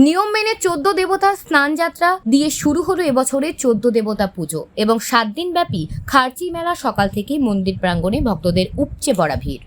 নিয়ম মেনে 14 দেবতার স্নান যাত্রা দিয়ে শুরু হলো এবছরের 14 দেবতা পুজো এবং 7 দিন ব্যাপী খার্চি মেলা। সকাল থেকেই মন্দির প্রাঙ্গণে ভক্তদের উপচে পড়া ভিড়।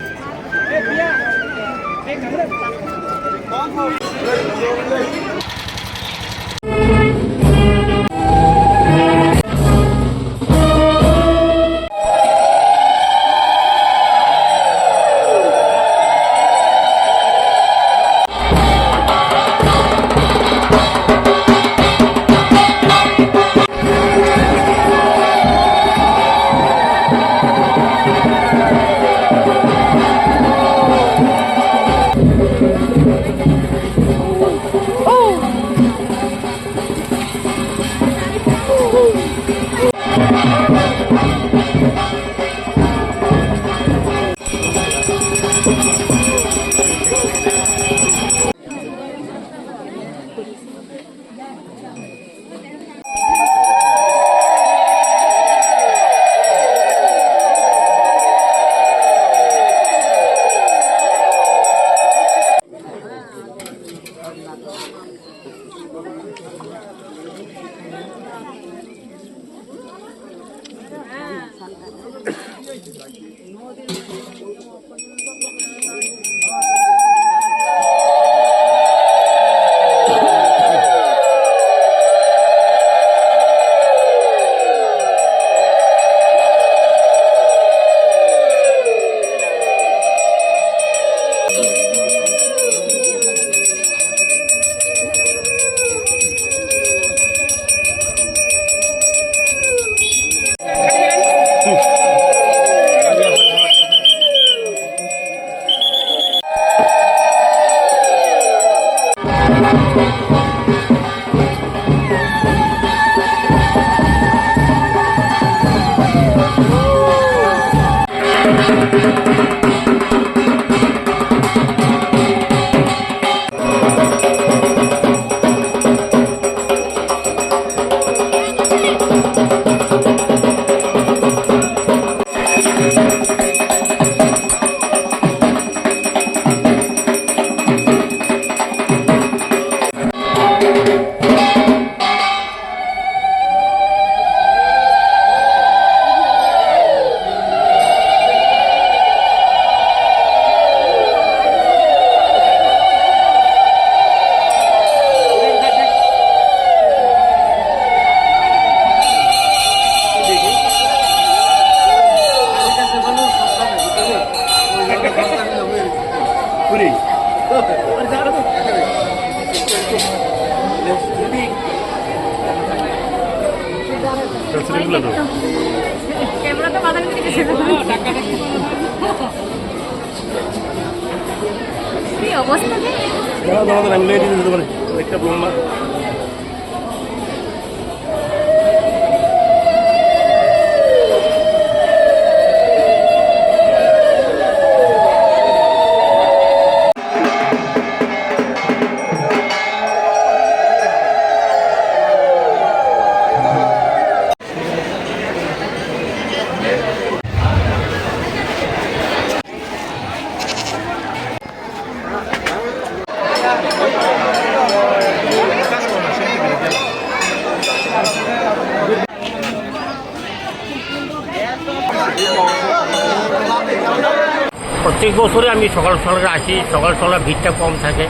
প্রত্যেক বছরে আমি সকাল সকালে আসি, সকাল সকালে ভিড়টা কম থাকে।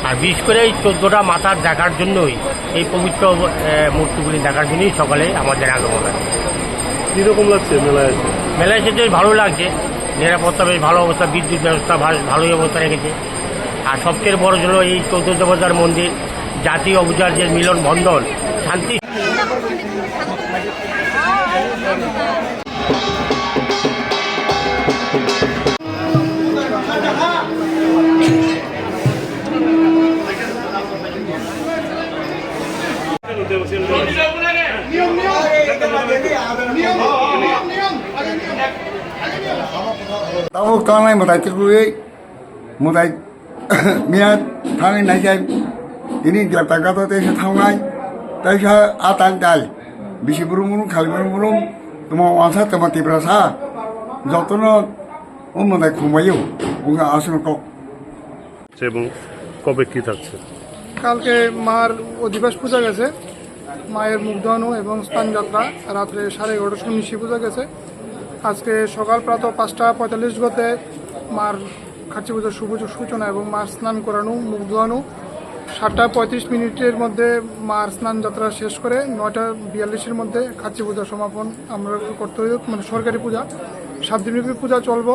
আর বিশেষ করে এই 14টা মাথার দেখার জন্যই, এই পবিত্র মূর্তিগুলি দেখার জন্যই সকালে আমাদের আগমন আছে। কীরকম লাগছে মেলায়? মেলায় এসে ভালো লাগছে, নিরাপত্তা বেশ ভালো অবস্থা, বিদ্যুৎ ব্যবস্থা ভালোই অবস্থা রেখেছে। আর সবচেয়ে বড় জন্য এই 14 দেবতার মন্দির, জাতি অবুজার্যের মিলন বন্ধন, শান্তি। Tao con này một tài chức vui, một tài miền thằng này chơi, ini dia tak kata teh thang này, teh saya atang cai, bisi burung khali burung, tuma wasa tuma tibrasa, jotono, một tài khumbayu, bunga asun kok. এবং কবে কি থাকছে? কালকে মার অধিবাস পূজা গেছে, মায়ের মুখ ধোয়ানো এবং স্নানযাত্রা রাত্রে 11:30 নিশি পূজা গেছে। আজকে সকাল প্রাত 5:45 গতে মার খার্চি পূজার শুভ সূচনা এবং মার স্নান করানো, মুখ ধোয়ানো। 7:35 মধ্যে মার স্নান যাত্রা শেষ করে 9:42 মধ্যে খার্চি পূজা সমাপন আমরা করতে হবে, মানে সরকারি পূজা। 7 দিনব্যাপী পূজা চলবো।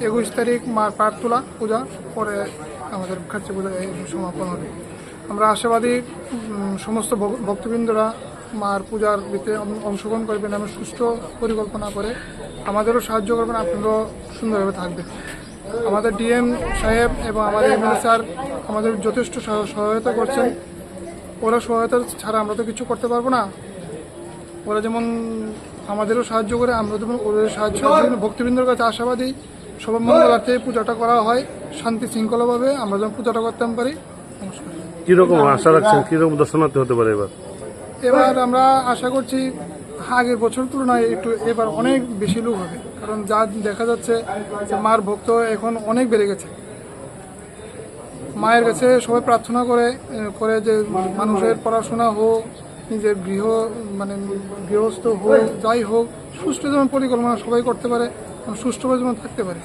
21 তারিখ মার পাঠ তোলা পূজা, পরে আমাদের খার্চি পূজা সমাপন হবে। আমরা আশাবাদী সমস্ত ভক্তবৃন্দরা মার পূজার ভিতরে অংশগ্রহণ করবেন এবং সুস্থ পরিকল্পনা করে আমাদেরও সাহায্য করবেন, আপনারাও সুন্দরভাবে থাকবেন। আমাদের ডিএম সাহেব এবং আমাদের এমএলএ স্যার আমাদের যথেষ্ট সহায়তা করছেন। ওরা সহায়তা ছাড়া আমরা তো কিছু করতে পারবো না। ওরা যেমন আমাদেরও সাহায্য করে, আমরা যেমন ওদের সাহায্য ভক্তবৃন্দর কাছে আশাবাদী সবার মঙ্গলার্থে পূজাটা করা হয় শান্তি শৃঙ্খলাভাবে, আমরা যেন পূজাটা করতে পারি। নমস্কার। কিরকম আশা রাখছেন, কিরকম দর্শনার্থী হতে পারে এবার আমরা আশা করছি আগের বছর তুলনায় একটু এবার অনেক বেশি লোক হবে, কারণ যা দেখা যাচ্ছে যে মার ভক্ত এখন অনেক বেড়ে গেছে। মায়ের কাছে সবাই প্রার্থনা করে যে মানুষের পড়াশোনা হোক, নিজের গৃহস্থ হোক, যাই হোক, সুষ্ঠু যেমন পরিকল্পনা সবাই করতে পারে, সুষ্ঠুভাবে যেমন থাকতে পারে।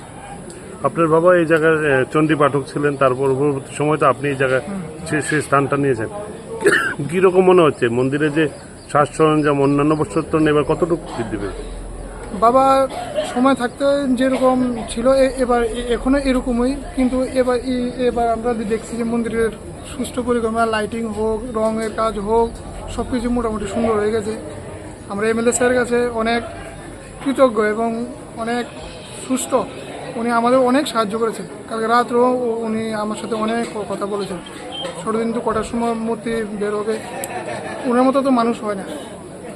আপনার বাবা এই জায়গায় চণ্ডী পাঠক ছিলেন, তারপর পরবর্তী সময় তো আপনি এই জায়গায় সেই স্থানটা নিয়েছেন। কীরকম মনে হচ্ছে মন্দিরে যে সাজ সরঞ্জাম অন্যান্য বছর তো এবার কতটুকু বৃদ্ধি পেয়েছে? বাবা সময় থাকতে যেরকম ছিল এবার এখনো এরকমই, কিন্তু এবার আমরা দেখছি যে মন্দিরের সুষ্ঠু পরিকল্পনা, লাইটিং হোক, রঙের কাজ হোক, সব কিছু মোটামুটি সুন্দর হয়ে গেছে। আমরা এমএলএ স্যারের কাছে অনেক কৃতজ্ঞ এবং অনেক সুস্থ। উনি আমাদের অনেক সাহায্য করেছেন। কালকে রাত্রেও উনি আমার সাথে অনেক কথা বলেছেন। ছোটো দিন তো কটার সময় মূর্তি বের হবে, ওনার মতো তো মানুষ হয় না।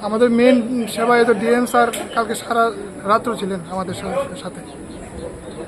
আমাদের মেন সেবায় তো ডিএম স্যার কালকে সারা রাত্র ছিলেন আমাদের সাথে।